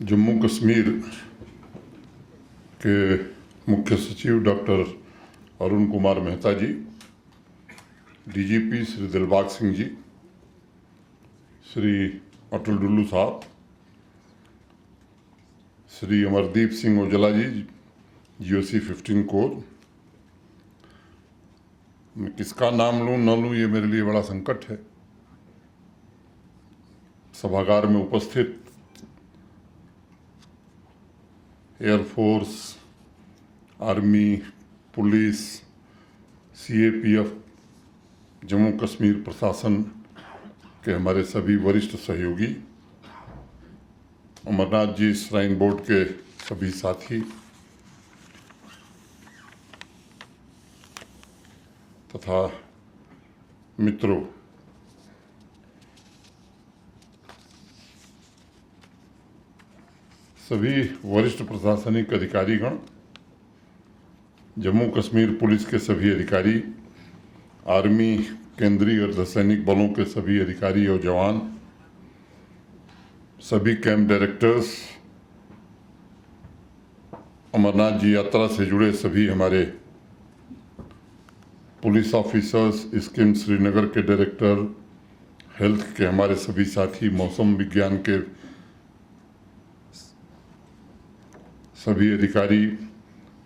जम्मू कश्मीर के मुख्य सचिव डॉक्टर अरुण कुमार मेहता जी, डीजीपी श्री दिलबाग सिंह जी, श्री अटल डुल्लू साहब, श्री अमरदीप सिंह ओजला जी, जीओसी 15 कोर। मैं किसका नाम लूं न लूं ये मेरे लिए बड़ा संकट है। सभागार में उपस्थित air force, army, police, CAPF, Jammu Kashmir प्रशासन के हमारे सभी वरिष्ठ सहयोगी, अमरनाथ जी श्राइन बोर्ड के सभी साथी तथा मित्रों, सभी वरिष्ठ प्रशासनिक अधिकारीगण, जम्मू कश्मीर पुलिस के सभी अधिकारी, आर्मी, केंद्रीय अर्धसैनिक बलों के सभी अधिकारी और जवान, सभी कैंप डायरेक्टर्स, अमरनाथ जी यात्रा से जुड़े सभी हमारे पुलिस ऑफिसर्स, स्कीम श्रीनगर के डायरेक्टर, हेल्थ के हमारे सभी साथी, मौसम विज्ञान के सभी अधिकारी,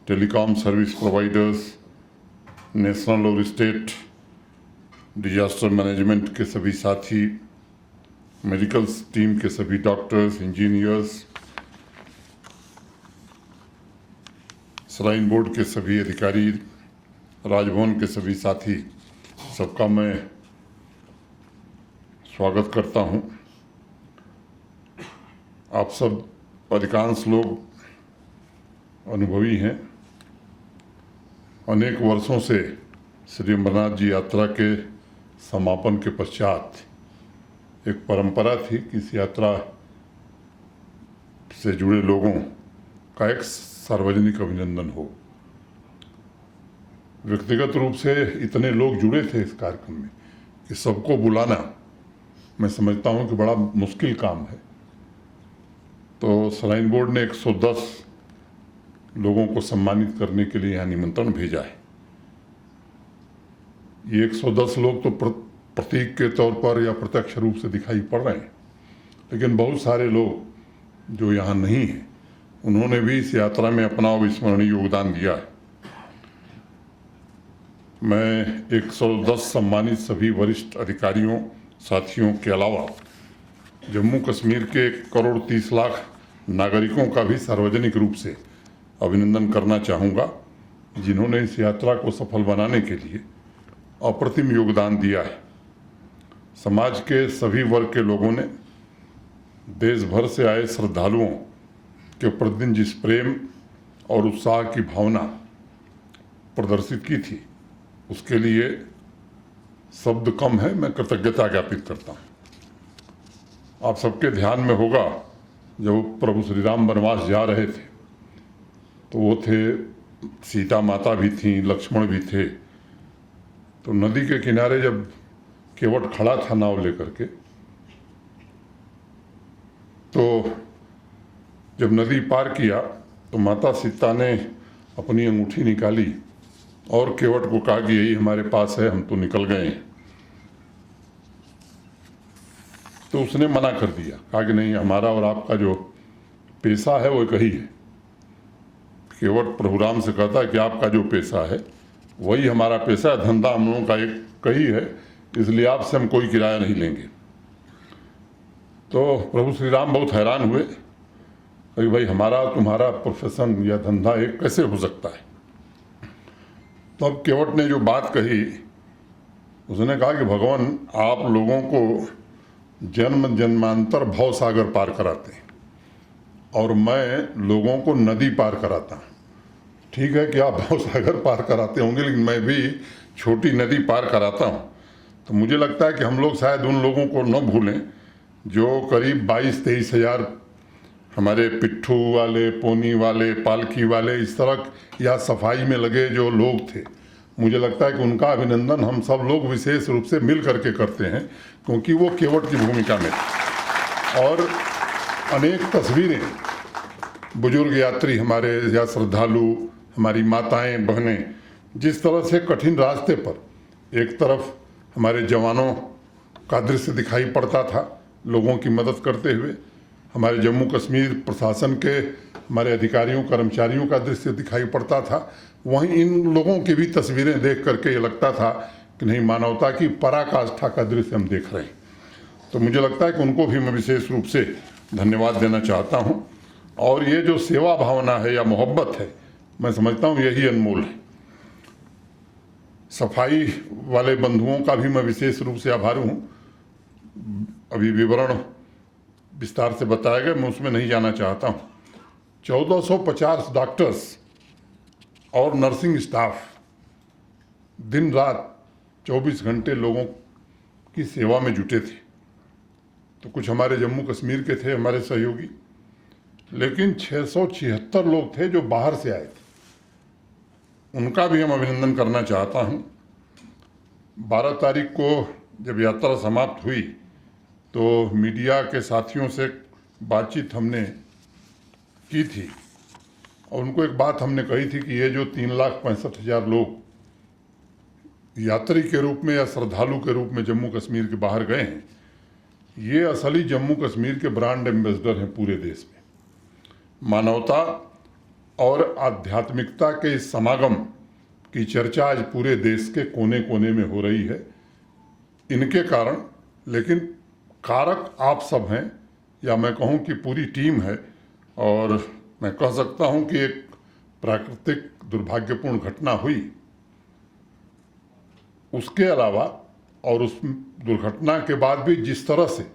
टेलीकॉम सर्विस प्रोवाइडर्स, नेशनल और स्टेट डिजास्टर मैनेजमेंट के सभी साथी, मेडिकल टीम के सभी डॉक्टर्स, इंजीनियर्स, श्राइन बोर्ड के सभी अधिकारी, राजभवन के सभी साथी, सबका मैं स्वागत करता हूं। आप सब अधिकांश लोग अनुभवी हैं। अनेक वर्षों से श्री अमरनाथ जी यात्रा के समापन के पश्चात एक परंपरा थी कि इस यात्रा से जुड़े लोगों का एक सार्वजनिक अभिनंदन हो। व्यक्तिगत रूप से इतने लोग जुड़े थे इस कार्यक्रम में कि सबको बुलाना मैं समझता हूं कि बड़ा मुश्किल काम है। तो श्राइन बोर्ड ने 110 लोगों को सम्मानित करने के लिए यहाँ निमंत्रण भेजा है। ये 110 लोग तो प्रतीक के तौर पर या प्रत्यक्ष रूप से दिखाई पड़ रहे हैं, लेकिन बहुत सारे लोग जो यहाँ नहीं हैं उन्होंने भी इस यात्रा में अपना अविस्मरणीय योगदान दिया है। मैं 110 सम्मानित सभी वरिष्ठ अधिकारियों साथियों के अलावा जम्मू कश्मीर के 1,30,00,000 नागरिकों का भी सार्वजनिक रूप से अभिनंदन करना चाहूँगा, जिन्होंने इस यात्रा को सफल बनाने के लिए अप्रतिम योगदान दिया है। समाज के सभी वर्ग के लोगों ने देश भर से आए श्रद्धालुओं के प्रतिदिन जिस प्रेम और उत्साह की भावना प्रदर्शित की थी, उसके लिए शब्द कम है। मैं कृतज्ञता ज्ञापित करता हूँ। आप सबके ध्यान में होगा जब प्रभु श्री राम वनवास जा रहे थे तो वो थे, सीता माता भी थी, लक्ष्मण भी थे। तो नदी के किनारे जब केवट खड़ा था नाव लेकर के, तो जब नदी पार किया तो माता सीता ने अपनी अंगूठी निकाली और केवट को कहा कि यही हमारे पास है, हम तो निकल गए हैं। तो उसने मना कर दिया, कहा कि नहीं, हमारा और आपका जो पेशा है वो एक ही है। केवट प्रभु राम से कहता है कि आपका जो पेशा है वही हमारा पेशा है, धंधा हम लोगों का एक कही है, इसलिए आपसे हम कोई किराया नहीं लेंगे। तो प्रभु श्री राम बहुत हैरान हुए कि भाई हमारा तुम्हारा प्रोफेशन या धंधा एक कैसे हो सकता है। तो अब केवट ने जो बात कही, उसने कहा कि भगवान आप लोगों को जन्म जन्मांतर भव सागर पार कराते हैं और मैं लोगों को नदी पार कराता हूँ। ठीक है कि आप भव सागर पार कराते होंगे, लेकिन मैं भी छोटी नदी पार कराता हूँ। तो मुझे लगता है कि हम लोग शायद उन लोगों को न भूलें जो करीब 22-23 हज़ार हमारे पिट्ठू वाले, पोनी वाले, पालकी वाले, इस तरह या सफाई में लगे जो लोग थे। मुझे लगता है कि उनका अभिनंदन हम सब लोग विशेष रूप से मिल करके करते हैं, क्योंकि वो केवट की भूमिका में थे। और अनेक तस्वीरें बुजुर्ग यात्री हमारे या श्रद्धालु, हमारी माताएं बहनें जिस तरह से कठिन रास्ते पर एक तरफ हमारे जवानों का दृश्य दिखाई पड़ता था लोगों की मदद करते हुए, हमारे जम्मू कश्मीर प्रशासन के हमारे अधिकारियों कर्मचारियों का दृश्य दिखाई पड़ता था, वहीं इन लोगों की भी तस्वीरें देख करके ये लगता था कि नहीं, मानवता की पराकाष्ठा का दृश्य हम देख रहे हैं। तो मुझे लगता है कि उनको भी मैं विशेष रूप से धन्यवाद देना चाहता हूं। और ये जो सेवा भावना है या मोहब्बत है, मैं समझता हूं यही अनमोल है। सफाई वाले बंधुओं का भी मैं विशेष रूप से आभारी हूं। अभी विवरण विस्तार से बताया गया, मैं उसमें नहीं जाना चाहता हूं। 1450 डॉक्टर्स और नर्सिंग स्टाफ दिन रात 24 घंटे लोगों की सेवा में जुटे थे। तो कुछ हमारे जम्मू कश्मीर के थे हमारे सहयोगी, लेकिन 676 लोग थे जो बाहर से आए थे, उनका भी हम अभिनंदन करना चाहता हूं। 12 तारीख को जब यात्रा समाप्त हुई तो मीडिया के साथियों से बातचीत हमने की थी और उनको एक बात हमने कही थी कि ये जो 3,65,000 लोग यात्री के रूप में या श्रद्धालु के रूप में जम्मू कश्मीर के बाहर गए हैं, ये असली जम्मू कश्मीर के ब्रांड एम्बेसडर हैं पूरे देश में। मानवता और आध्यात्मिकता के इस समागम की चर्चा आज पूरे देश के कोने कोने में हो रही है। इनके कारण, लेकिन कारक आप सब हैं, या मैं कहूं कि पूरी टीम है। और मैं कह सकता हूं कि एक प्राकृतिक दुर्भाग्यपूर्ण घटना हुई, उसके अलावा और उस दुर्घटना के बाद भी जिस तरह से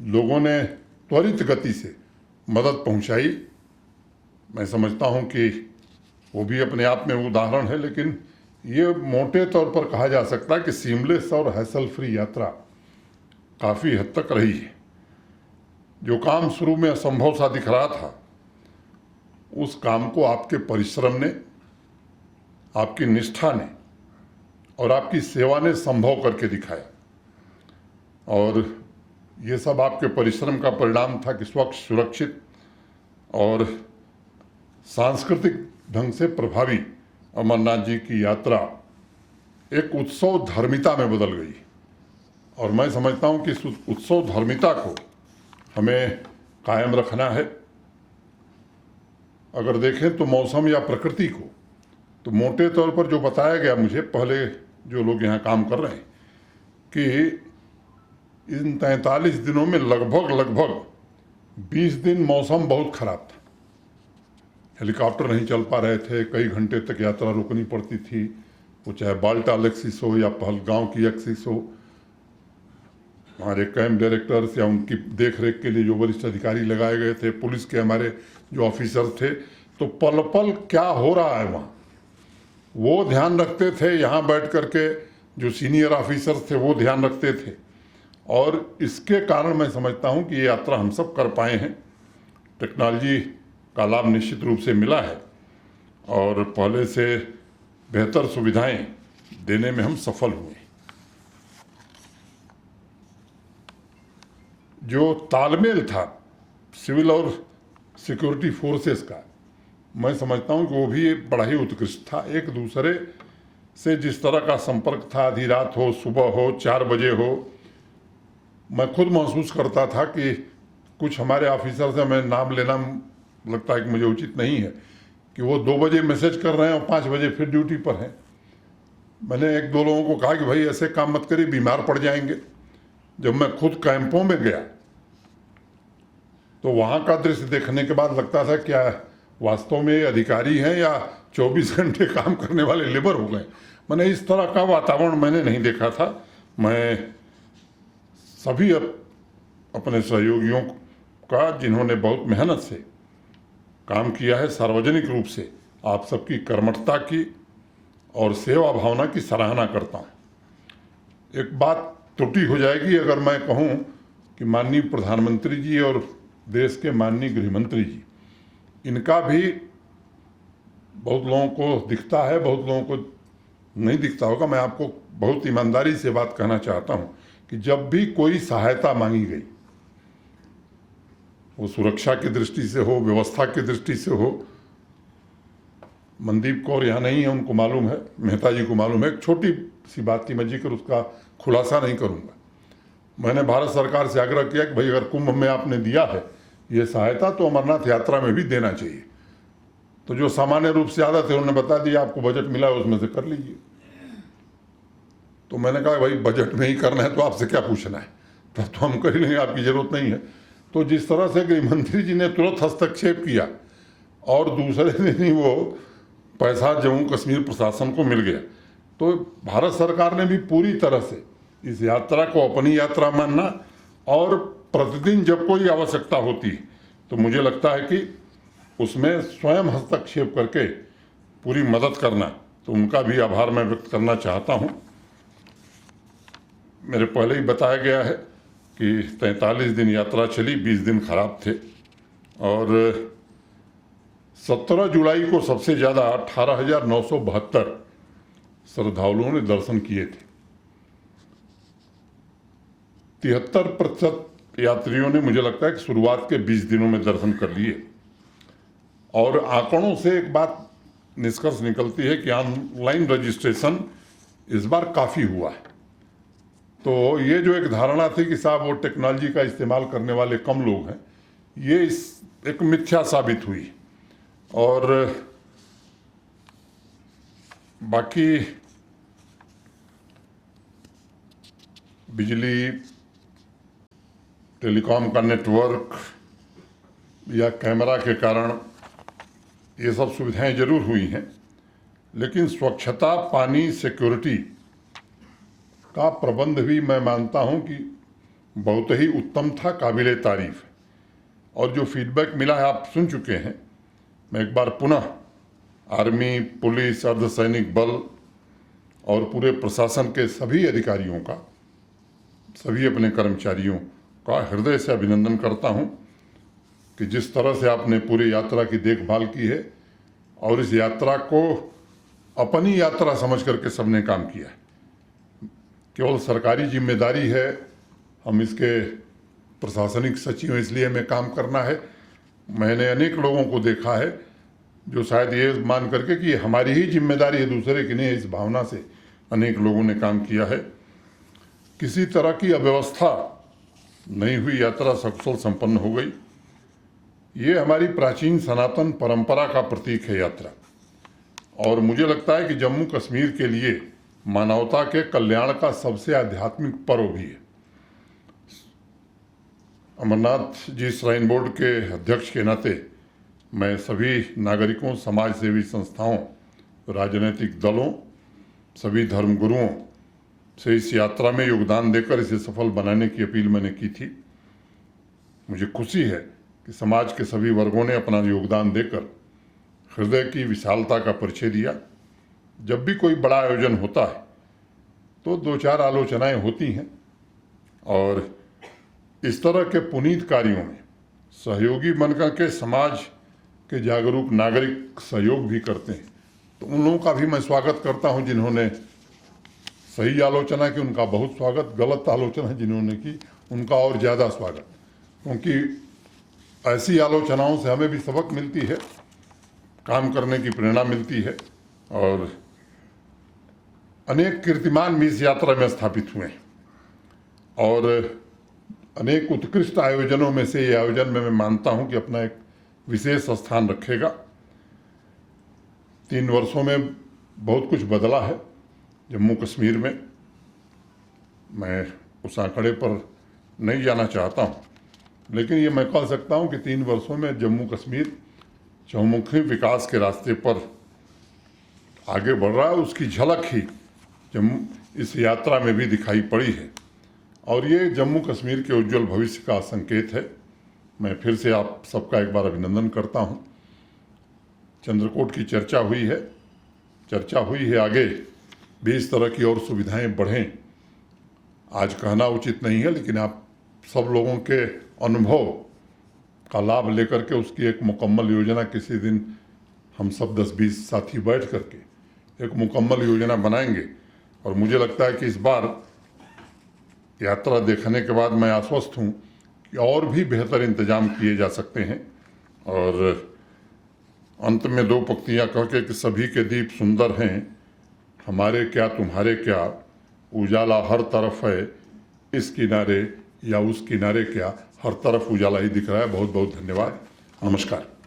लोगों ने त्वरित गति से मदद पहुंचाई, मैं समझता हूं कि वो भी अपने आप में उदाहरण है। लेकिन ये मोटे तौर पर कहा जा सकता है कि सीमलेस और हैसल फ्री यात्रा काफ़ी हद तक रही है। जो काम शुरू में असंभव सा दिख रहा था, उस काम को आपके परिश्रम ने, आपकी निष्ठा ने और आपकी सेवा ने संभव करके दिखाया। और ये सब आपके परिश्रम का परिणाम था कि स्वच्छ, सुरक्षित और सांस्कृतिक ढंग से प्रभावी अमरनाथ जी की यात्रा एक उत्सव धर्मिता में बदल गई। और मैं समझता हूं कि इस उत्सव धर्मिता को हमें कायम रखना है। अगर देखें तो मौसम या प्रकृति को, तो मोटे तौर पर जो बताया गया मुझे पहले जो लोग यहाँ काम कर रहे हैं, कि इन 43 दिनों में लगभग 20 दिन मौसम बहुत खराब था। हेलीकॉप्टर नहीं चल पा रहे थे, कई घंटे तक यात्रा रुकनी पड़ती थी, वो चाहे बाल्टाल एक्सिस हो या पहलगांव की एक्सिस हो। हमारे कैंप डायरेक्टर्स या उनकी देख रेख के लिए जो वरिष्ठ अधिकारी लगाए गए थे, पुलिस के हमारे जो ऑफिसर थे, तो पल पल क्या हो रहा है वहाँ वो ध्यान रखते थे। यहाँ बैठ करके जो सीनियर ऑफिसर्स थे वो ध्यान रखते थे। और इसके कारण मैं समझता हूँ कि ये यात्रा हम सब कर पाए हैं। टेक्नोलॉजी का लाभ निश्चित रूप से मिला है और पहले से बेहतर सुविधाएं देने में हम सफल हुए। जो तालमेल था सिविल और सिक्योरिटी फोर्सेस का, मैं समझता हूं कि वो भी बड़ा ही उत्कृष्ट था। एक दूसरे से जिस तरह का संपर्क था, आधी रात हो, सुबह हो, 4 बजे हो, मैं खुद महसूस करता था कि कुछ हमारे ऑफिसर से, मैं नाम लेना लगता है कि मुझे उचित नहीं है, कि वो 2 बजे मैसेज कर रहे हैं और 5 बजे फिर ड्यूटी पर हैं। मैंने 1-2 लोगों को कहा कि भाई ऐसे काम मत करिए, बीमार पड़ जाएंगे। जब मैं खुद कैंपों में गया तो वहाँ का दृश्य देखने के बाद लगता था क्या वास्तव में अधिकारी हैं या 24 घंटे काम करने वाले लेबर हो गए। मैंने इस तरह का वातावरण मैंने नहीं देखा था। मैं सभी अपने सहयोगियों का, जिन्होंने बहुत मेहनत से काम किया है, सार्वजनिक रूप से आप सबकी कर्मठता की और सेवा भावना की सराहना करता हूँ। एक बात त्रुटि हो जाएगी अगर मैं कहूँ कि माननीय प्रधानमंत्री जी और देश के माननीय गृह मंत्री जी, इनका भी बहुत लोगों को दिखता है, बहुत लोगों को नहीं दिखता होगा। मैं आपको बहुत ईमानदारी से बात कहना चाहता हूँ कि जब भी कोई सहायता मांगी गई, वो सुरक्षा की दृष्टि से हो, व्यवस्था की दृष्टि से हो। मनदीप कौर यहाँ नहीं है, उनको मालूम है, मेहता जी को मालूम है। एक छोटी सी बात थी, मैं जिक्र उसका खुलासा नहीं करूँगा। मैंने भारत सरकार से आग्रह किया कि भाई अगर कुंभ में आपने दिया है ये सहायता तो अमरनाथ यात्रा में भी देना चाहिए। तो जो सामान्य रूप से आदत है उन्होंने बता दिया आपको बजट मिला है उसमें से कर लीजिए। तो मैंने कहा भाई बजट में ही करना है तो आपसे क्या पूछना है, तब तो हम कर लेंगे, आपकी जरूरत नहीं है। तो जिस तरह से गृह मंत्री जी ने तुरंत हस्तक्षेप किया और दूसरे दिन ही वो पैसा जम्मू कश्मीर प्रशासन को मिल गया, तो भारत सरकार ने भी पूरी तरह से इस यात्रा को अपनी यात्रा मानना और प्रतिदिन जब कोई आवश्यकता होती है तो मुझे लगता है कि उसमें स्वयं हस्तक्षेप करके पूरी मदद करना, तो उनका भी आभार मैं व्यक्त करना चाहता हूँ। मेरे पहले ही बताया गया है कि 43 दिन यात्रा चली, 20 दिन खराब थे और 17 जुलाई को सबसे ज़्यादा 18,972 श्रद्धालुओं ने दर्शन किए थे। 73% यात्रियों ने मुझे लगता है कि शुरुआत के 20 दिनों में दर्शन कर लिए। और आंकड़ों से एक बात निष्कर्ष निकलती है कि ऑनलाइन रजिस्ट्रेशन इस बार काफ़ी हुआ है। तो ये जो एक धारणा थी कि साहब वो टेक्नोलॉजी का इस्तेमाल करने वाले कम लोग हैं, ये इस एक मिथ्या साबित हुई। और बाकी बिजली, टेलीकॉम का नेटवर्क या कैमरा के कारण ये सब सुविधाएं जरूर हुई हैं, लेकिन स्वच्छता, पानी, सिक्योरिटी का प्रबंध भी मैं मानता हूं कि बहुत ही उत्तम था, काबिले तारीफ है। और जो फीडबैक मिला है आप सुन चुके हैं। मैं एक बार पुनः आर्मी, पुलिस, अर्धसैनिक बल और पूरे प्रशासन के सभी अधिकारियों का, सभी अपने कर्मचारियों का हृदय से अभिनंदन करता हूं कि जिस तरह से आपने पूरी यात्रा की देखभाल की है और इस यात्रा को अपनी यात्रा समझ करके सबने काम किया है। केवल सरकारी जिम्मेदारी है, हम इसके प्रशासनिक सचिव इसलिए हमें काम करना है। मैंने अनेक लोगों को देखा है जो शायद ये मान करके कि हमारी ही जिम्मेदारी है, दूसरे की नहीं, इस भावना से अनेक लोगों ने काम किया है। किसी तरह की अव्यवस्था नहीं हुई, यात्रा सकुशल संपन्न हो गई। ये हमारी प्राचीन सनातन परंपरा का प्रतीक है यात्रा, और मुझे लगता है कि जम्मू कश्मीर के लिए मानवता के कल्याण का सबसे आध्यात्मिक पर्व भी है। अमरनाथ जी श्राइन बोर्ड के अध्यक्ष के नाते मैं सभी नागरिकों, समाज सेवी संस्थाओं, राजनीतिक दलों, सभी धर्मगुरुओं से इस यात्रा में योगदान देकर इसे सफल बनाने की अपील मैंने की थी। मुझे खुशी है कि समाज के सभी वर्गों ने अपना योगदान देकर हृदय की विशालता का परिचय दिया। जब भी कोई बड़ा आयोजन होता है तो 2-4 आलोचनाएं होती हैं, और इस तरह के पुनीत कार्यों में सहयोगी बनकर के समाज के जागरूक नागरिक सहयोग भी करते हैं। तो उन लोगों का भी मैं स्वागत करता हूं जिन्होंने सही आलोचना की, उनका बहुत स्वागत। गलत आलोचना जिन्होंने की उनका और ज़्यादा स्वागत, क्योंकि ऐसी आलोचनाओं से हमें भी सबक मिलती है, काम करने की प्रेरणा मिलती है। और अनेक कीर्तिमान भी इस यात्रा में स्थापित हुए हैं, और अनेक उत्कृष्ट आयोजनों में से ये आयोजन में मैं मानता हूं कि अपना एक विशेष स्थान रखेगा। 3 वर्षों में बहुत कुछ बदला है जम्मू कश्मीर में। मैं उस आंकड़े पर नहीं जाना चाहता हूं, लेकिन ये मैं कह सकता हूं कि 3 वर्षों में जम्मू कश्मीर चहुमुखी विकास के रास्ते पर आगे बढ़ रहा है। उसकी झलक ही जम्मू इस यात्रा में भी दिखाई पड़ी है, और ये जम्मू कश्मीर के उज्जवल भविष्य का संकेत है। मैं फिर से आप सबका एक बार अभिनंदन करता हूं। चंद्रकोट की चर्चा हुई है, आगे भी इस तरह की और सुविधाएं बढ़ें। आज कहना उचित नहीं है, लेकिन आप सब लोगों के अनुभव का लाभ लेकर के उसकी एक मुकम्मल योजना किसी दिन हम सब 10-20 साथी बैठ करके एक मुकम्मल योजना बनाएंगे। और मुझे लगता है कि इस बार यात्रा देखने के बाद मैं आश्वस्त हूँ कि और भी बेहतर इंतजाम किए जा सकते हैं। और अंत में दो पंक्तियाँ कह के कि सभी के दीप सुंदर हैं, हमारे क्या तुम्हारे क्या, उजाला हर तरफ है, इस किनारे या उस किनारे क्या, हर तरफ उजाला ही दिख रहा है। बहुत बहुत धन्यवाद, नमस्कार।